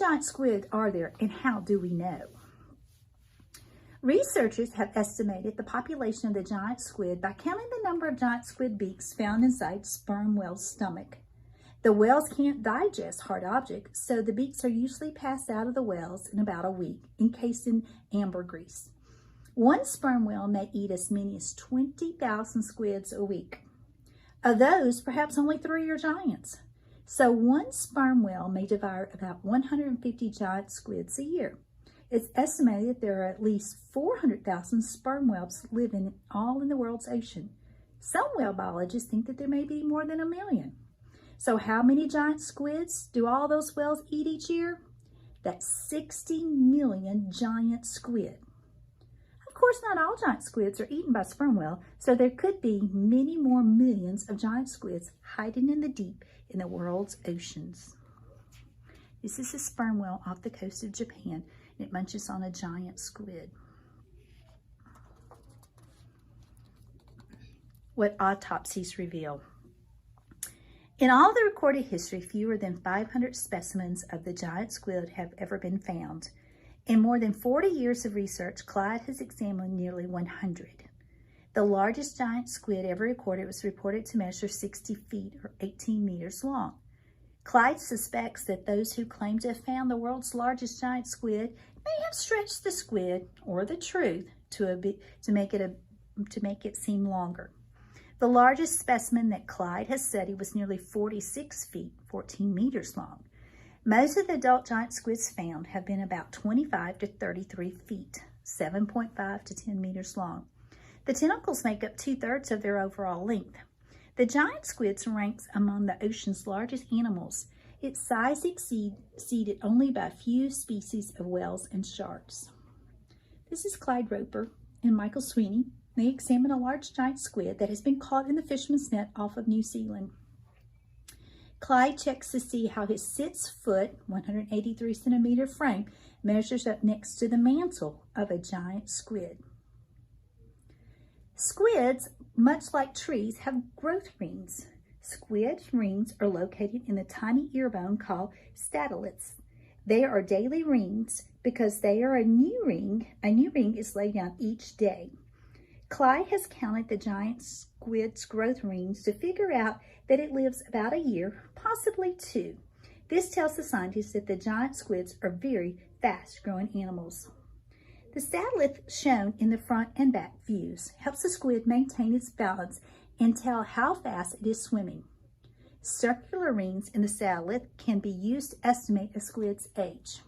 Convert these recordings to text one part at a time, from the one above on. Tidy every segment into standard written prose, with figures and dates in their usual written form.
giant squid are there, and how do we know? Researchers have estimated the population of the giant squid by counting the number of giant squid beaks found inside sperm whales' stomach. The whales can't digest hard objects, so the beaks are usually passed out of the whales in about a week, encased in ambergris. One sperm whale may eat as many as 20,000 squids a week. Of those, perhaps only 3 are giants. So one sperm whale may devour about 150 giant squids a year. It's estimated that there are at least 400,000 sperm whales living all in the world's ocean. Some whale biologists think that there may be more than 1 million. So how many giant squids do all those whales eat each year? That's 60 million giant squid. Of course, not all giant squids are eaten by sperm whale, so there could be many more millions of giant squids hiding in the deep in the world's oceans. This is a sperm whale off the coast of Japan. It munches on a giant squid. What autopsies reveal. In all the recorded history, fewer than 500 specimens of the giant squid have ever been found. In more than 40 years of research, Clyde has examined nearly 100. The largest giant squid ever recorded was reported to measure 60 feet or 18 meters long. Clyde suspects that those who claim to have found the world's largest giant squid may have stretched the squid or the truth to make it seem longer. The largest specimen that Clyde has studied was nearly 46 feet, 14 meters long. Most of the adult giant squids found have been about 25 to 33 feet, 7.5 to 10 meters long. The tentacles make up 2/3 of their overall length. The giant squid ranks among the ocean's largest animals. Its size exceeded only by a few species of whales and sharks. This is Clyde Roper and Michael Sweeney. They examined a large giant squid that has been caught in the fisherman's net off of New Zealand. Clyde checks to see how his 6-foot, 183 centimeter frame measures up next to the mantle of a giant squid. Squids, much like trees, have growth rings. Squid rings are located in the tiny ear bone called statelets. They are daily rings because they are a new ring is laid down each day. Clyde has counted the giant squid's growth rings to figure out that it lives about a year, possibly 2. This tells the scientists that the giant squids are very fast-growing animals. The statelet shown in the front and back views helps the squid maintain its balance and tell how fast it is swimming. Circular rings in the statelet can be used to estimate a squid's age.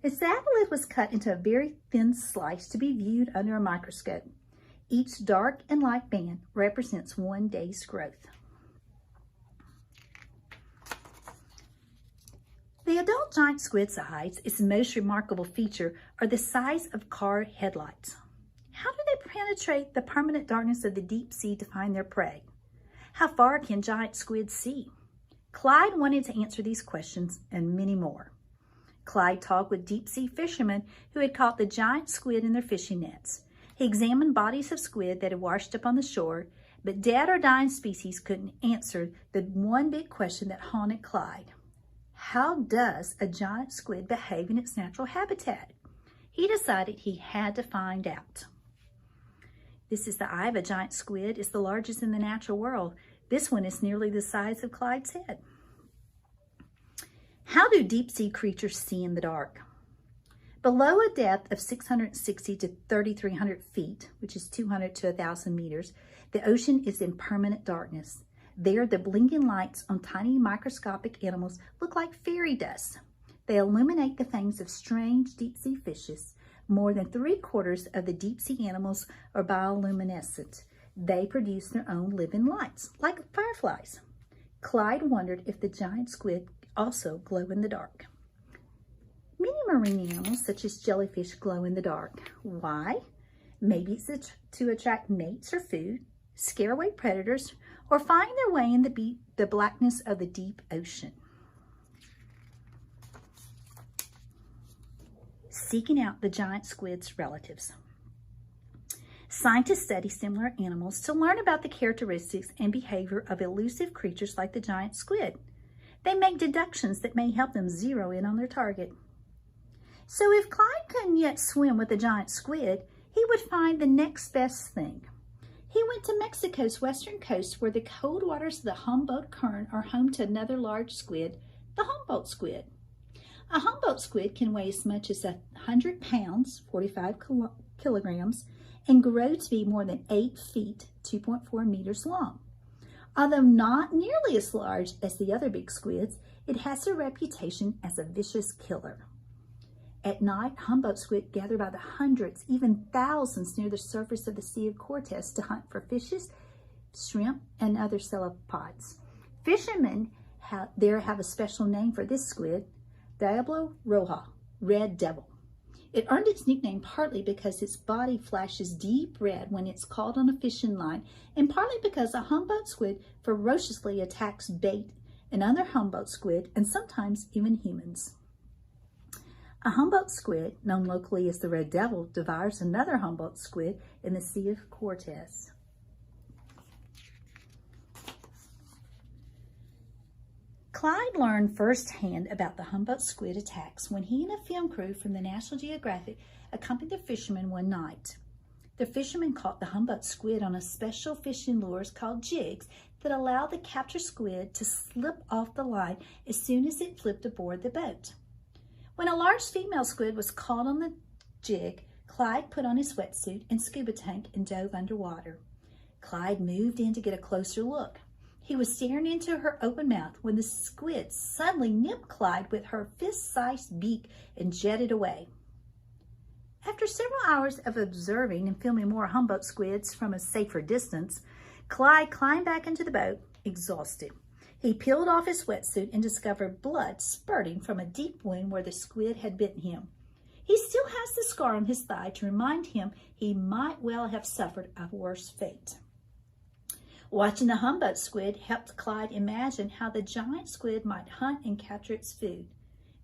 The statelet was cut into a very thin slice to be viewed under a microscope. Each dark and light band represents 1 day's growth. The adult giant squid's eyes, its most remarkable feature, are the size of car headlights. How do they penetrate the permanent darkness of the deep sea to find their prey? How far can giant squids see? Clyde wanted to answer these questions and many more. Clyde talked with deep sea fishermen who had caught the giant squid in their fishing nets. He examined bodies of squid that had washed up on the shore, but dead or dying species couldn't answer the one big question that haunted Clyde. How does a giant squid behave in its natural habitat? He decided he had to find out. This is the eye of a giant squid. It's the largest in the natural world. This one is nearly the size of Clyde's head. How do deep sea creatures see in the dark? Below a depth of 660 to 3,300 feet, which is 200 to 1,000 meters, the ocean is in permanent darkness. There, the blinking lights on tiny microscopic animals look like fairy dust. They illuminate the fangs of strange deep-sea fishes. More than 3/4 of the deep-sea animals are bioluminescent. They produce their own living lights, like fireflies. Clyde wondered if the giant squid also glow in the dark. Many marine animals, such as jellyfish, glow in the dark. Why? Maybe it's to attract mates or food, scare away predators, or find their way in the blackness of the deep ocean. Seeking out the giant squid's relatives. Scientists study similar animals to learn about the characteristics and behavior of elusive creatures like the giant squid. They make deductions that may help them zero in on their target. So if Clyde couldn't yet swim with a giant squid, he would find the next best thing. He went to Mexico's western coast, where the cold waters of the Humboldt Current are home to another large squid, the Humboldt squid. A Humboldt squid can weigh as much as 100 pounds, 45 kilograms, and grow to be more than 8 feet, 2.4 meters long. Although not nearly as large as the other big squids, it has a reputation as a vicious killer. At night, Humboldt squid gather by the hundreds, even thousands, near the surface of the Sea of Cortez to hunt for fishes, shrimp, and other cephalopods. Fishermen there have a special name for this squid, Diablo roja, red devil. It earned its nickname partly because its body flashes deep red when it's caught on a fishing line, and partly because a Humboldt squid ferociously attacks bait and other Humboldt squid, and sometimes even humans. A Humboldt squid, known locally as the red devil, devours another Humboldt squid in the Sea of Cortez. Clyde learned firsthand about the Humboldt squid attacks when he and a film crew from the National Geographic accompanied the fishermen one night. The fishermen caught the Humboldt squid on a special fishing lures called jigs that allow the captured squid to slip off the line as soon as it flipped aboard the boat. When a large female squid was caught on the jig, Clyde put on his wetsuit and scuba tank and dove underwater. Clyde moved in to get a closer look. He was staring into her open mouth when the squid suddenly nipped Clyde with her fist-sized beak and jetted away. After several hours of observing and filming more Humboldt squids from a safer distance, Clyde climbed back into the boat, exhausted. He peeled off his wetsuit and discovered blood spurting from a deep wound where the squid had bitten him. He still has the scar on his thigh to remind him he might well have suffered a worse fate. Watching the Humboldt squid helped Clyde imagine how the giant squid might hunt and capture its food.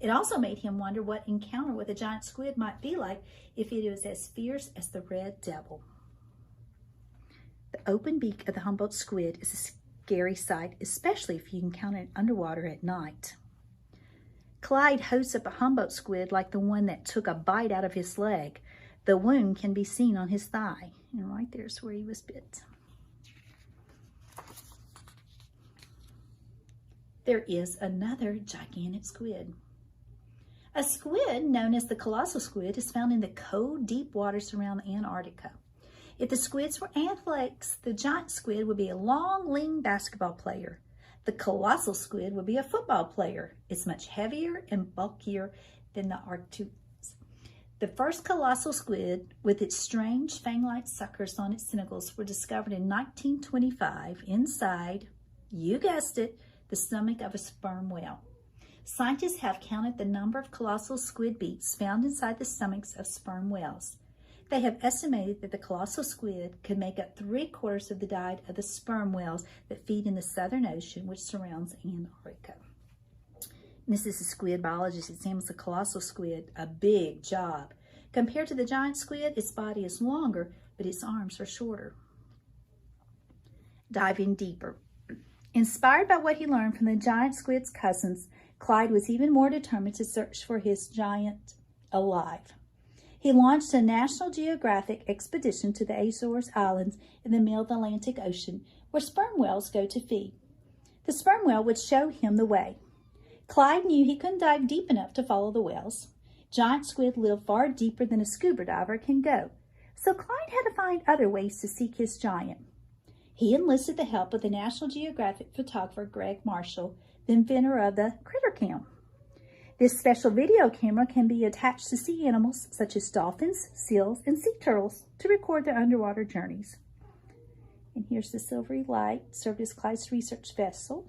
It also made him wonder what encounter with a giant squid might be like if it was as fierce as the red devil. The open beak of the Humboldt squid is a scary sight, especially if you encounter it underwater at night. Clyde holds up a Humboldt squid like the one that took a bite out of his leg. The wound can be seen on his thigh, and right there's where he was bit. There is another gigantic squid. A squid known as the colossal squid is found in the cold, deep waters around Antarctica. If the squids were athletes, the giant squid would be a long, lean basketball player. The colossal squid would be a football player. It's much heavier and bulkier than the Arcturians. The first colossal squid, with its strange fang-like suckers on its tentacles, were discovered in 1925 inside, you guessed it, the stomach of a sperm whale. Scientists have counted the number of colossal squid beaks found inside the stomachs of sperm whales. They have estimated that the colossal squid could make up 3/4 of the diet of the sperm whales that feed in the Southern Ocean, which surrounds Antarctica. And this is a squid biologist examines the colossal squid, a big job. Compared to the giant squid, its body is longer, but its arms are shorter. Diving deeper. Inspired by what he learned from the giant squid's cousins, Clyde was even more determined to search for his giant alive. He launched a National Geographic expedition to the Azores Islands in the middle of the Atlantic Ocean, where sperm whales go to feed. The sperm whale would show him the way. Clyde knew he couldn't dive deep enough to follow the whales. Giant squid live far deeper than a scuba diver can go, so Clyde had to find other ways to seek his giant. He enlisted the help of the National Geographic photographer Greg Marshall, the inventor of the Critter Cam. This special video camera can be attached to sea animals such as dolphins, seals, and sea turtles to record their underwater journeys. And here's the silvery light, served as Clyde's research vessel.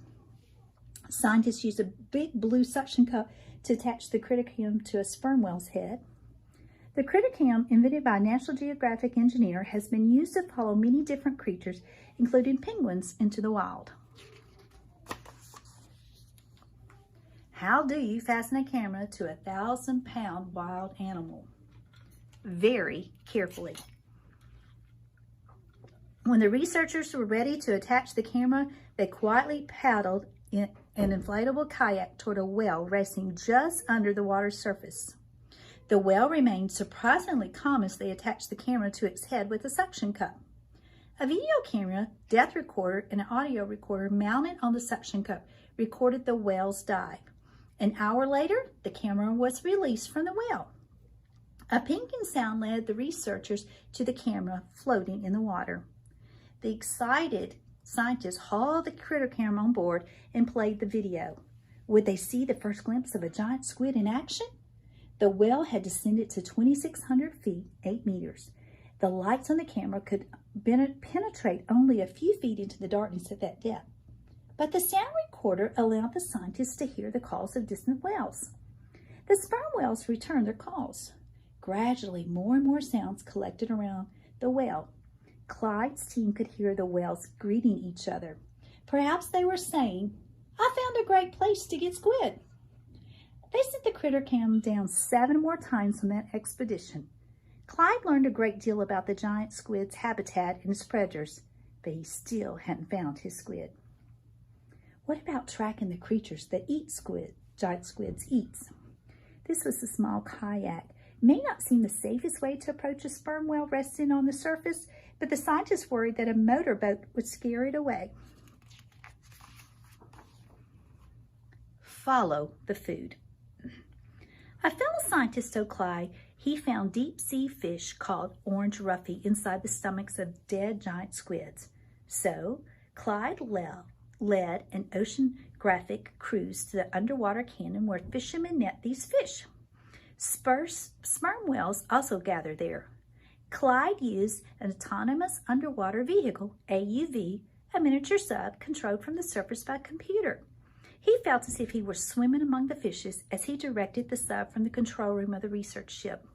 Scientists used a big blue suction cup to attach the Critter Cam to a sperm whale's head. The Critter Cam, invented by a National Geographic engineer, has been used to follow many different creatures, including penguins, into the wild. How do you fasten a camera to a 1,000-pound wild animal? Very carefully. When the researchers were ready to attach the camera, they quietly paddled an inflatable kayak toward a whale resting just under the water's surface. The whale remained surprisingly calm as they attached the camera to its head with a suction cup. A video camera, depth recorder, and an audio recorder mounted on the suction cup recorded the whale's dive. An hour later, the camera was released from the whale. A pinging sound led the researchers to the camera floating in the water. The excited scientists hauled the critter camera on board and played the video. Would they see the first glimpse of a giant squid in action? The whale had descended to 2,600 feet, 8 meters. The lights on the camera could penetrate only a few feet into the darkness at that depth. But the sound recorder allowed the scientists to hear the calls of distant whales. The sperm whales returned their calls. Gradually, more and more sounds collected around the whale. Clyde's team could hear the whales greeting each other. Perhaps they were saying, "I found a great place to get squid." They sent the critter cam down 7 more times on that expedition. Clyde learned a great deal about the giant squid's habitat and its predators, but he still hadn't found his squid. What about tracking the creatures that giant squids eat? This was a small kayak. It may not seem the safest way to approach a sperm whale resting on the surface, but the scientists worried that a motorboat would scare it away. Follow the food. A fellow scientist told Clyde he found deep-sea fish called orange roughy inside the stomachs of dead giant squids. So Clyde led an oceanographic cruise to the underwater canyon where fishermen net these fish. Sperm whales also gather there. Clyde used an autonomous underwater vehicle, AUV, a miniature sub controlled from the surface by a computer. He felt as if he were swimming among the fishes as he directed the sub from the control room of the research ship.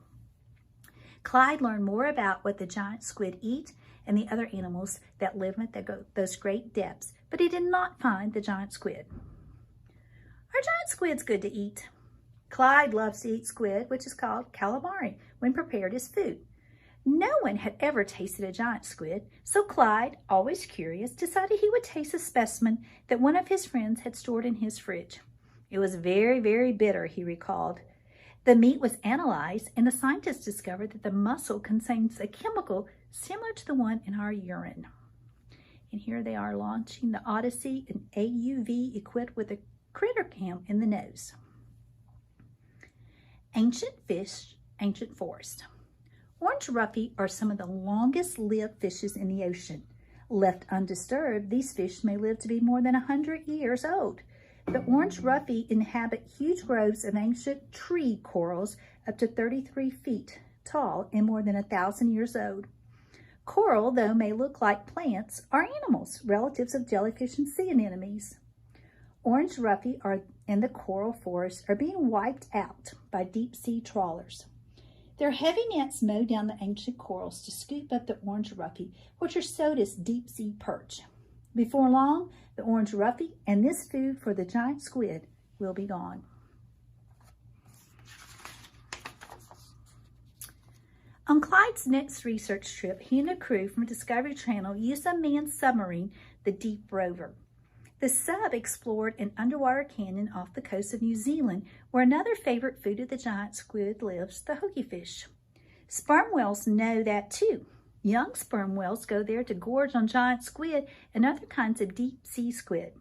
Clyde learned more about what the giant squid eat and the other animals that live at those great depths, but he did not find the giant squid. Are giant squids good to eat? Clyde loves to eat squid, which is called calamari, when prepared as food. No one had ever tasted a giant squid, so Clyde, always curious, decided he would taste a specimen that one of his friends had stored in his fridge. It was very, very bitter, he recalled. The meat was analyzed, and the scientists discovered that the muscle contains a chemical similar to the one in our urine. And here they are launching the Odyssey, an AUV equipped with a critter cam in the nose. Ancient fish, ancient forest. Orange roughy are some of the longest-lived fishes in the ocean. Left undisturbed, these fish may live to be more than 100 years old. The orange roughy inhabit huge groves of ancient tree corals up to 33 feet tall and more than 1,000 years old. Coral, though may look like plants, are animals, relatives of jellyfish and sea anemones. Orange roughy in the coral forest are being wiped out by deep-sea trawlers. Their heavy nets mow down the ancient corals to scoop up the orange roughy, which are sold as deep-sea perch. Before long, the orange roughy and this food for the giant squid will be gone. On Clyde's next research trip, he and a crew from Discovery Channel used a manned submarine, the Deep Rover. The sub explored an underwater canyon off the coast of New Zealand, where another favorite food of the giant squid lives, the hookiefish. Sperm whales know that too. Young sperm whales go there to gorge on giant squid and other kinds of deep-sea squid.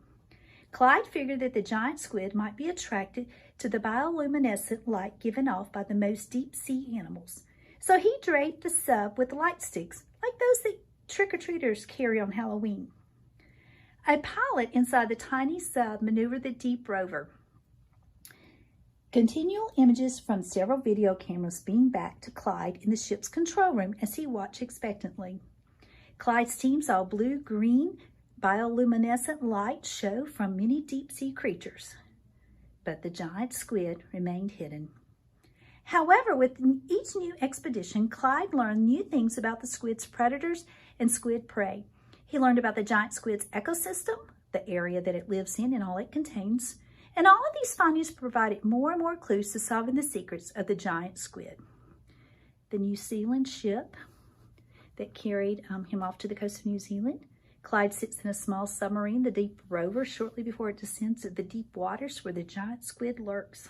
Clyde figured that the giant squid might be attracted to the bioluminescent light given off by the most deep-sea animals. So he draped the sub with light sticks, like those that trick-or-treaters carry on Halloween. A pilot inside the tiny sub maneuvered the Deep Rover. Continual images from several video cameras beamed back to Clyde in the ship's control room as he watched expectantly. Clyde's team saw blue-green bioluminescent light show from many deep-sea creatures, but the giant squid remained hidden. However, with each new expedition, Clyde learned new things about the squid's predators and squid prey. He learned about the giant squid's ecosystem, the area that it lives in and all it contains, and all of these findings provided more and more clues to solving the secrets of the giant squid. The New Zealand ship that carried him off to the coast of New Zealand, Clyde sits in a small submarine, the Deep Rover, shortly before it descends to the deep waters where the giant squid lurks.